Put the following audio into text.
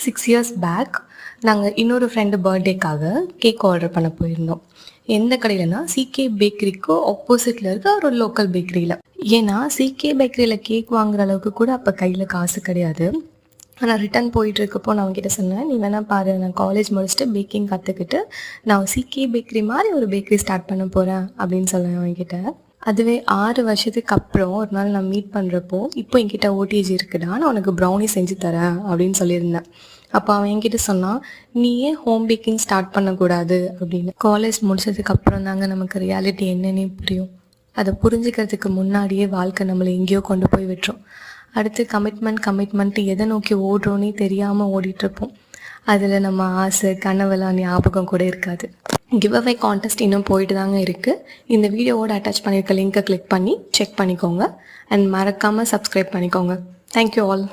6 years back நாங்கள் இன்னொரு friend பர்த்டேக்காக cake order பண்ண போயிருந்தோம். எந்த கடையிலனா சிகே பேக்கரிக்கு ஆப்போசிட்டில் இருக்க ஒரு லோக்கல் பேக்கரியில். ஏன்னா சிகே பேக்கரியில் கேக் வாங்குற அளவுக்கு கூட அப்போ கையில் காசு கிடையாது. நான் ரிட்டன் போயிட்டுருக்கப்போ நான் அவங்ககிட்ட சொன்னேன், நீ வேணால் பாரு, நான் காலேஜ் முடிச்சுட்டு பேக்கிங் கற்றுக்கிட்டு நான் சிகே பேக்கரி மாதிரி ஒரு பேக்கரி ஸ்டார்ட் பண்ண போகிறேன் அப்படின்னு சொன்னேன் அவங்ககிட்ட. அதுவே 6 வருஷத்துக்கு அப்புறம் ஒரு நாள் நான் மீட் பண்ணுறப்போ, இப்போ என்கிட்ட ஓடிஜி இருக்குடா, நான் உனக்கு ப்ரௌனி செஞ்சு தரேன் அப்படின்னு சொல்லியிருந்தேன். அப்போ அவன் என்கிட்ட சொன்னான், நீ ஏன் ஹோம் பேக்கிங் ஸ்டார்ட் பண்ணக்கூடாது அப்படின்னு. காலேஜ் முடிச்சதுக்கு அப்புறம் தாங்க நமக்கு ரியாலிட்டி என்னன்னே புரியும். அதை புரிஞ்சுக்கிறதுக்கு முன்னாடியே வாழ்க்கை நம்மளை எங்கேயோ கொண்டு போய் விட்டுரும். அடுத்து கமிட்மெண்ட் எதை நோக்கி ஓடுறோன்னே தெரியாமல் ஓடிட்டுருப்போம். அதில் நம்ம ஆசை கனவெல்லாம் ஞாபகம் கூட இருக்காது. கிவ் அவே கான்டெஸ்ட் இன்னும் போயிட்டு தாங்க இருக்குது. இந்த வீடியோவோட அட்டாச் பண்ணியிருக்க லிங்கை கிளிக் பண்ணி செக் பண்ணிக்கோங்க. அண்ட் மறக்காமல் சப்ஸ்கிரைப் பண்ணிக்கோங்க. Thank you all.